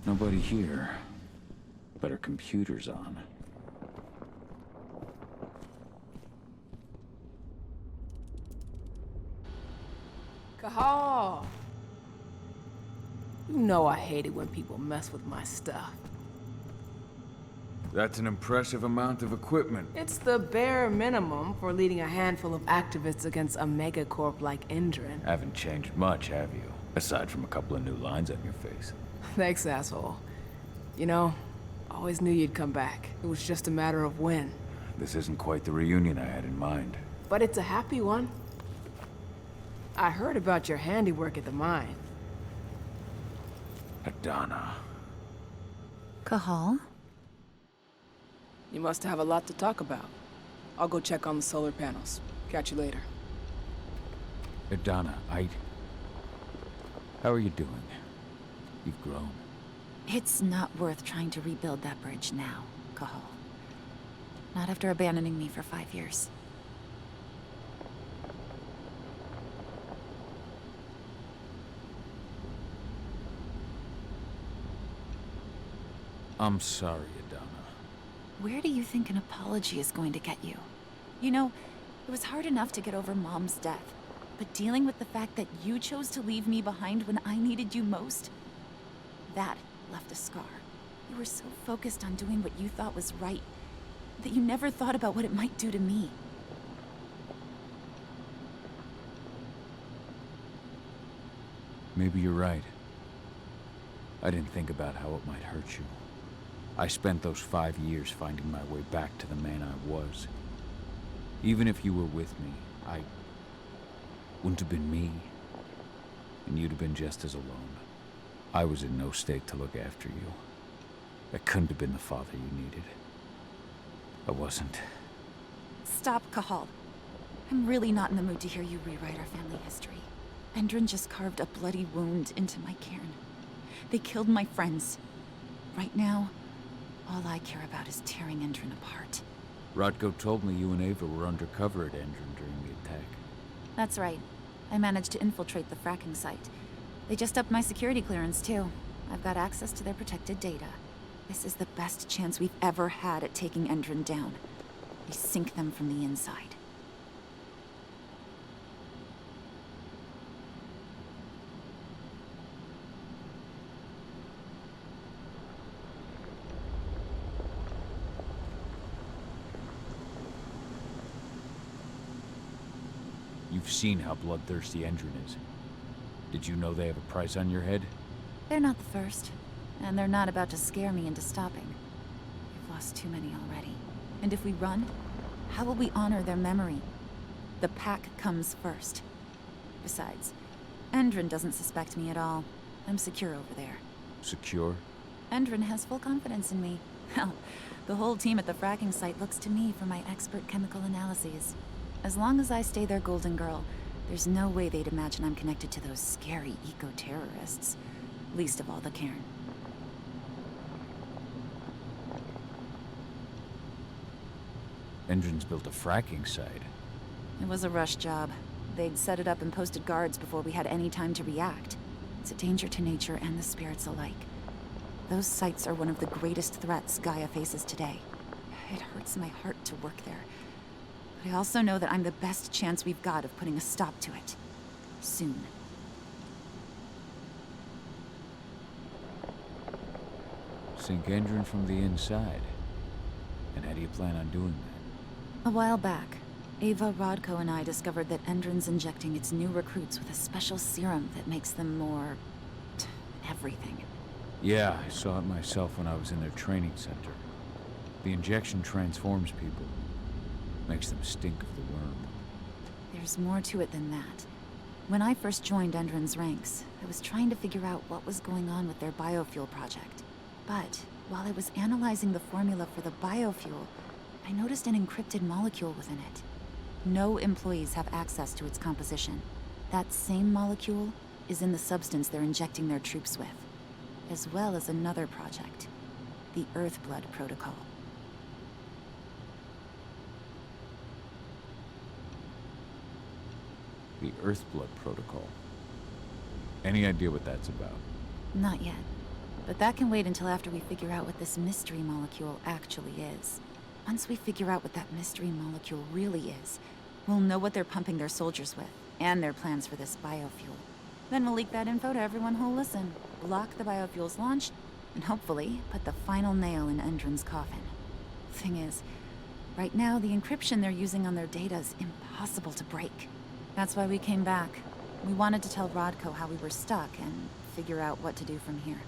Nobody here. But our computer's on. Cahal! You know I hate it when people mess with my stuff. That's an impressive amount of equipment. It's the bare minimum for leading a handful of activists against a megacorp like Endron. Haven't changed much, have you? Aside from a couple of new lines on your face. Thanks, asshole. You know, always knew you'd come back. It was just a matter of when. This isn't quite the reunion I had in mind. But it's a happy one. I heard about your handiwork at the mine. Adana. Cahal? You must have a lot to talk about. I'll go check on the solar panels. Catch you later. Adana, how are you doing? You've grown. It's not worth trying to rebuild that bridge now, Cahal. Not after abandoning me for 5 years. I'm sorry, Adana. Where do you think an apology is going to get you? You know, it was hard enough to get over Mom's death, but dealing with the fact that you chose to leave me behind when I needed you most, that left a scar. You were so focused on doing what you thought was right, that you never thought about what it might do to me. Maybe you're right. I didn't think about how it might hurt you. I spent those 5 years finding my way back to the man I was. Even if you were with me, I wouldn't have been me. And you'd have been just as alone. I was in no state to look after you. I couldn't have been the father you needed. I wasn't. Stop, Cahal. I'm really not in the mood to hear you rewrite our family history. Endron just carved a bloody wound into my cairn. They killed my friends. Right now, all I care about is tearing Endron apart. Rodko told me you and Ava were undercover at Endron during the attack. That's right. I managed to infiltrate the fracking site. They just upped my security clearance, too. I've got access to their protected data. This is the best chance we've ever had at taking Endron down. We sink them from the inside. You've seen how bloodthirsty Endron is. Did you know they have a price on your head? They're not the first, and they're not about to scare me into stopping. We've lost too many already. And if we run, how will we honor their memory? The pack comes first. Besides, Endron doesn't suspect me at all. I'm secure over there. Secure? Endron has full confidence in me. Hell, the whole team at the fracking site looks to me for my expert chemical analyses. As long as I stay their golden girl, there's no way they'd imagine I'm connected to those scary eco-terrorists. Least of all the cairn. Endron's built a fracking site. It was a rush job. They'd set it up and posted guards before we had any time to react. It's a danger to nature and the spirits alike. Those sites are one of the greatest threats Gaia faces today. It hurts my heart to work there. But I also know that I'm the best chance we've got of putting a stop to it. Soon. Sink Endron from the inside. And how do you plan on doing that? A while back, Ava, Rodko, and I discovered that Endron's injecting its new recruits with a special serum that makes them more... everything. Yeah, I saw it myself when I was in their training center. The injection transforms people. Makes them stink of the worm. There's more to it than that. When I first joined Endron's ranks, I was trying to figure out what was going on with their biofuel project. But while I was analyzing the formula for the biofuel, I noticed an encrypted molecule within it. No employees have access to its composition. That same molecule is in the substance they're injecting their troops with, as well as another project, the Earthblood protocol. The Earthblood protocol. Any idea what that's about? Not yet. But that can wait until after we figure out what this mystery molecule actually is. Once we figure out what that mystery molecule really is, we'll know what they're pumping their soldiers with, and their plans for this biofuel. Then we'll leak that info to everyone who'll listen, block the biofuel's launch, and hopefully put the final nail in Endron's coffin. Thing is, right now the encryption they're using on their data is impossible to break. That's why we came back. We wanted to tell Rodko how we were stuck and figure out what to do from here.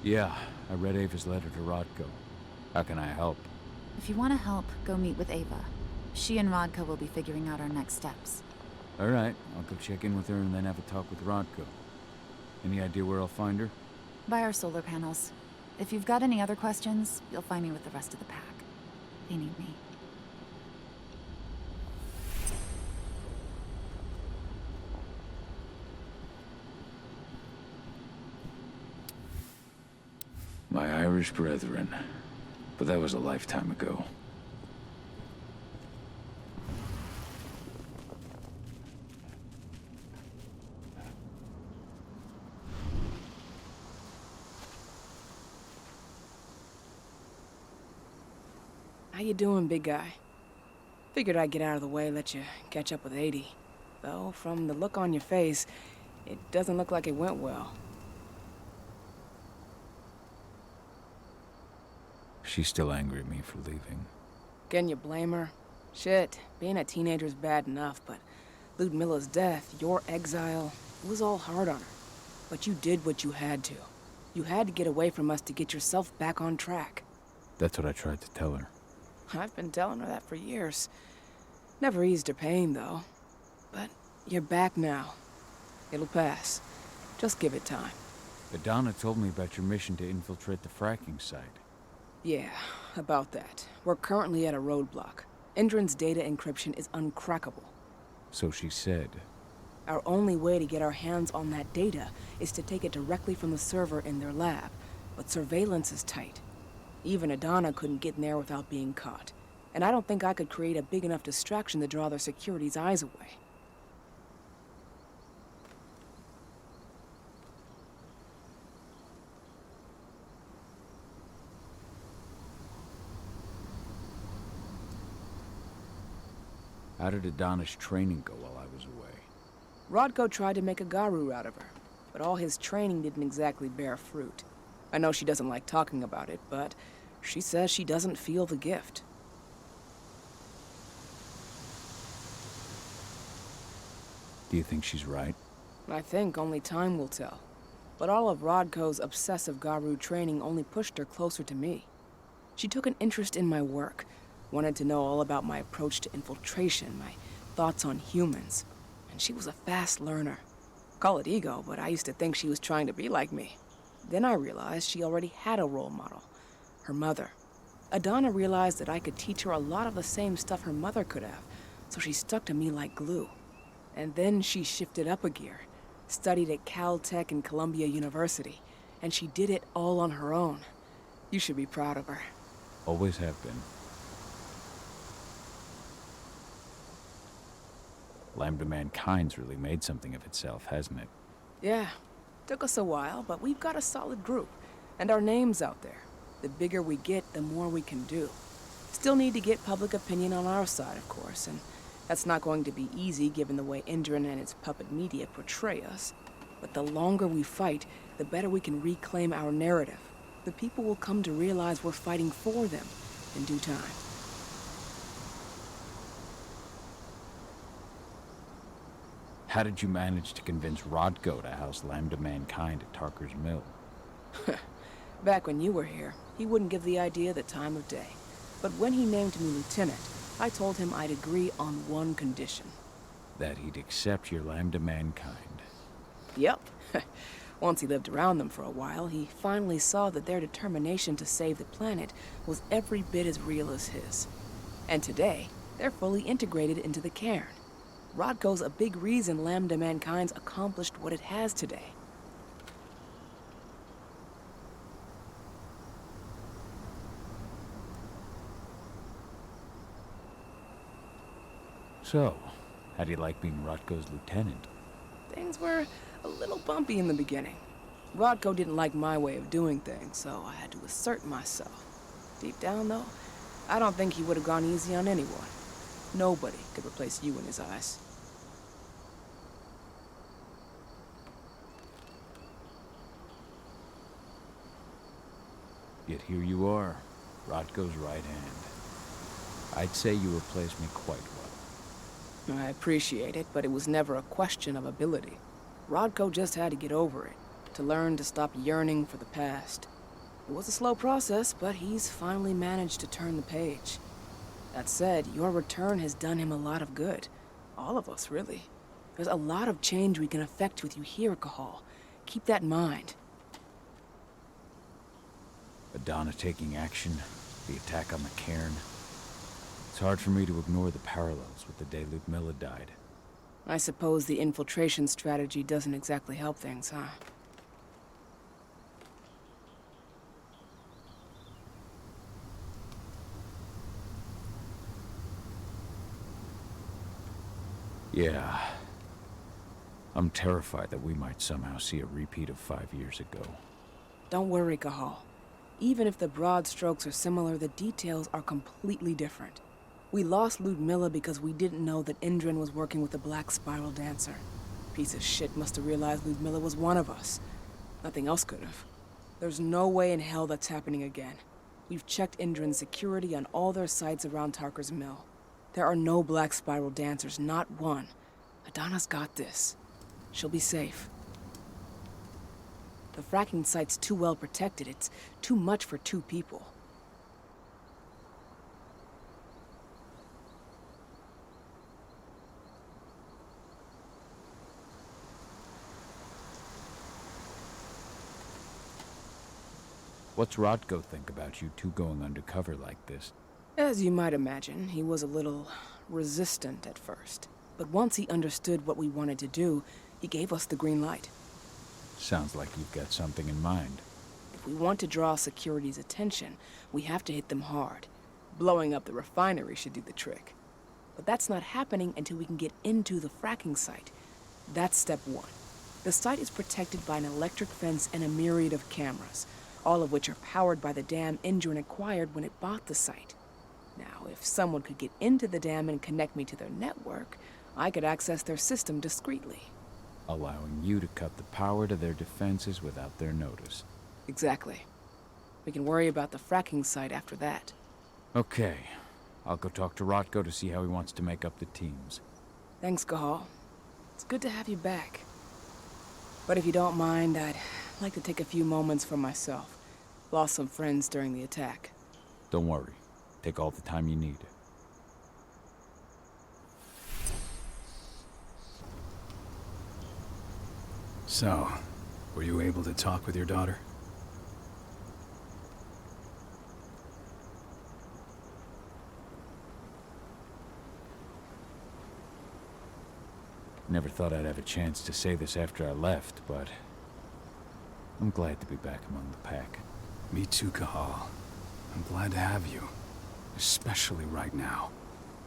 Yeah, I read Ava's letter to Rodko. How can I help? If you want to help, go meet with Ava. She and Rodko will be figuring out our next steps. All right, I'll go check in with her and then have a talk with Rodko. Any idea where I'll find her? By our solar panels. If you've got any other questions, you'll find me with the rest of the pack. They need me. My Irish brethren. But that was a lifetime ago. How you doing, big guy? Figured I'd get out of the way, let you catch up with 80. Though, from the look on your face, it doesn't look like it went well. She's still angry at me for leaving. Can you blame her? Shit, being a teenager's bad enough, but Ludmilla's death, your exile, it was all hard on her. But you did what you had to. You had to get away from us to get yourself back on track. That's what I tried to tell her. I've been telling her that for years. Never eased her pain, though. But you're back now. It'll pass. Just give it time. Adana told me about your mission to infiltrate the fracking site. Yeah, about that. We're currently at a roadblock. Endron's data encryption is uncrackable. So she said. Our only way to get our hands on that data is to take it directly from the server in their lab. But surveillance is tight. Even Adana couldn't get in there without being caught. And I don't think I could create a big enough distraction to draw their security's eyes away. How did Adana's training go while I was away? Rodko tried to make a Garou out of her, but all his training didn't exactly bear fruit. I know she doesn't like talking about it, but she says she doesn't feel the gift. Do you think she's right? I think only time will tell. But all of Rodko's obsessive Garou training only pushed her closer to me. She took an interest in my work, wanted to know all about my approach to infiltration, my thoughts on humans. And she was a fast learner. Call it ego, but I used to think she was trying to be like me. Then I realized she already had a role model, her mother. Adana realized that I could teach her a lot of the same stuff her mother could have, so she stuck to me like glue. And then she shifted up a gear, studied at Caltech and Columbia University, and she did it all on her own. You should be proud of her. Always have been. Lambda Mankind's really made something of itself, hasn't it? Yeah. Took us a while, but we've got a solid group. And our name's out there. The bigger we get, the more we can do. Still need to get public opinion on our side, of course, and that's not going to be easy given the way Endron and its puppet media portray us. But the longer we fight, the better we can reclaim our narrative. The people will come to realize we're fighting for them in due time. How did you manage to convince Rodko to house Lambda Mankind at Tarker's Mill? Back when you were here, he wouldn't give the idea the time of day. But when he named me lieutenant, I told him I'd agree on one condition. That he'd accept your Lambda Mankind. Yep. Once he lived around them for a while, he finally saw that their determination to save the planet was every bit as real as his. And today, they're fully integrated into the cairn. Rodko's a big reason Lambda Mankind's accomplished what it has today. So, how do you like being Rodko's lieutenant? Things were a little bumpy in the beginning. Rodko didn't like my way of doing things, so I had to assert myself. Deep down, though, I don't think he would have gone easy on anyone. Nobody could replace you in his eyes. Yet here you are, Rodko's right hand. I'd say you replaced me quite well. I appreciate it, but it was never a question of ability. Rodko just had to get over it, to learn to stop yearning for the past. It was a slow process, but he's finally managed to turn the page. That said, your return has done him a lot of good. All of us, really. There's a lot of change we can effect with you here, Cahal. Keep that in mind. Adana taking action, the attack on the cairn. It's hard for me to ignore the parallels with the day Ludmilla died. I suppose the infiltration strategy doesn't exactly help things, huh? Yeah. I'm terrified that we might somehow see a repeat of 5 years ago. Don't worry, Cahal. Even if the broad strokes are similar, the details are completely different. We lost Ludmilla because we didn't know that Endron was working with the Black Spiral Dancer. Piece of shit must have realized Ludmilla was one of us. Nothing else could have. There's no way in hell that's happening again. We've checked Endron's security on all their sites around Tarker's Mill. There are no Black Spiral Dancers, not one. Adana's got this. She'll be safe. The fracking site's too well protected. It's too much for 2 people. What's Rodko think about you two going undercover like this? As you might imagine, he was a little resistant at first. But once he understood what we wanted to do, he gave us the green light. Sounds like you've got something in mind. If we want to draw security's attention, we have to hit them hard. Blowing up the refinery should do the trick. But that's not happening until we can get into the fracking site. That's step 1. The site is protected by an electric fence and a myriad of cameras, all of which are powered by the dam Endron acquired when it bought the site. Now, if someone could get into the dam and connect me to their network, I could access their system discreetly. Allowing you to cut the power to their defenses without their notice. Exactly. We can worry about the fracking site after that. Okay. I'll go talk to Rodko to see how he wants to make up the teams. Thanks, Cahal. It's good to have you back. But if you don't mind, I'd like to take a few moments for myself. Lost some friends during the attack. Don't worry. Take all the time you need. So, were you able to talk with your daughter? Never thought I'd have a chance to say this after I left, but I'm glad to be back among the pack. Me too, Cahal. I'm glad to have you. Especially right now.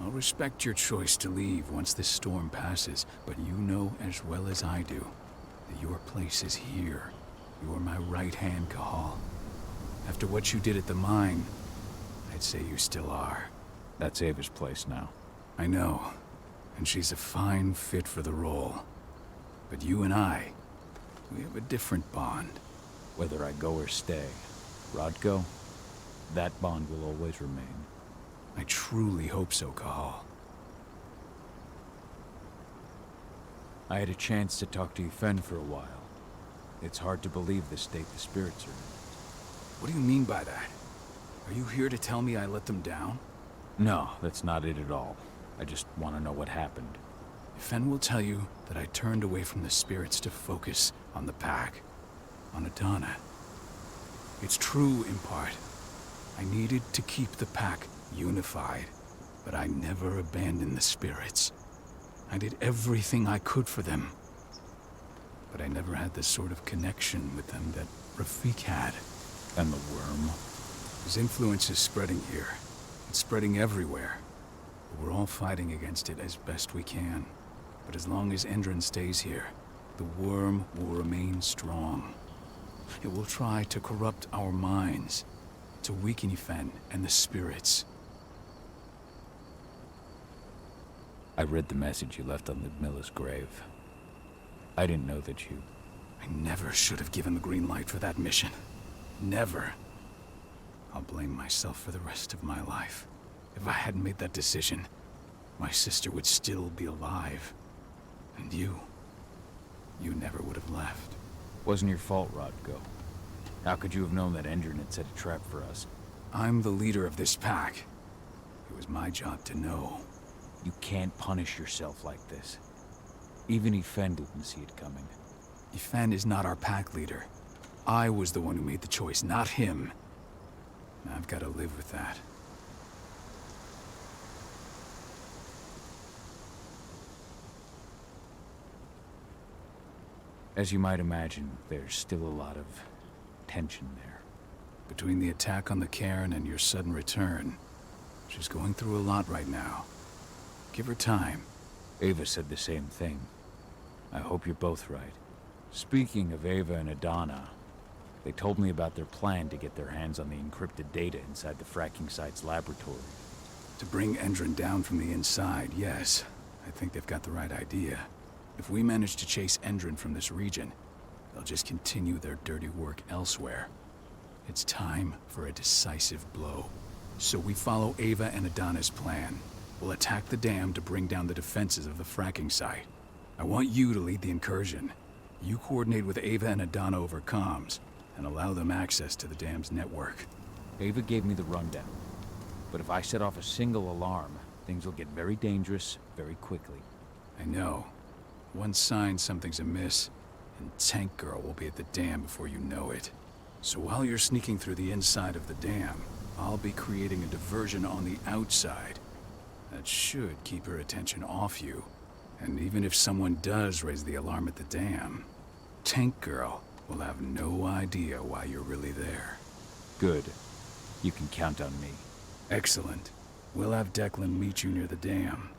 I'll respect your choice to leave once this storm passes, but you know as well as I do that your place is here. You're my right hand, Cahal. After what you did at the mine, I'd say you still are. That's Ava's place now. I know, and she's a fine fit for the role. But you and I, we have a different bond. Whether I go or stay, Rodko, that bond will always remain. I truly hope so, Cahal. I had a chance to talk to Yfen for a while. It's hard to believe the state the spirits are in. What do you mean by that? Are you here to tell me I let them down? No, that's not it at all. I just want to know what happened. Yfen will tell you that I turned away from the spirits to focus on the pack, on Adana. It's true in part. I needed to keep the pack unified, but I never abandoned the spirits. I did everything I could for them, but I never had the sort of connection with them that Rafik had. And the Wyrm? His influence is spreading here. It's spreading everywhere. But we're all fighting against it as best we can. But as long as Endron stays here, the Wyrm will remain strong. It will try to corrupt our minds, to weaken Yfen and the spirits. I read the message you left on Ludmilla's grave. I didn't know that you... I never should have given the green light for that mission. Never. I'll blame myself for the rest of my life. If I hadn't made that decision, my sister would still be alive. And you never would have left. Wasn't your fault, Rodko. How could you have known that Endron had set a trap for us? I'm the leader of this pack. It was my job to know. You can't punish yourself like this. Even Yfen didn't see it coming. Yfen is not our pack leader. I was the one who made the choice, not him. I've got to live with that. As you might imagine, there's still a lot of tension there. Between the attack on the cairn and your sudden return, she's going through a lot right now. Give her time. Ava said the same thing. I hope you're both right. Speaking of Ava and Adana, they told me about their plan to get their hands on the encrypted data inside the fracking site's laboratory. To bring Endron down from the inside, yes. I think they've got the right idea. If we manage to chase Endron from this region, they'll just continue their dirty work elsewhere. It's time for a decisive blow. So we follow Ava and Adana's plan. We'll attack the dam to bring down the defenses of the fracking site. I want you to lead the incursion. You coordinate with Ava and Adana over comms, and allow them access to the dam's network. Ava gave me the rundown. But if I set off a single alarm, things will get very dangerous very quickly. I know. One sign something's amiss, and Tank Girl will be at the dam before you know it. So while you're sneaking through the inside of the dam, I'll be creating a diversion on the outside. That should keep her attention off you. And even if someone does raise the alarm at the dam, Tank Girl will have no idea why you're really there. Good. You can count on me. Excellent. We'll have Declan meet you near the dam.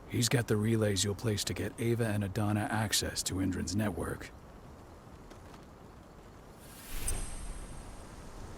He's got the relays you'll place to get Ava and Adana access to Endron's network.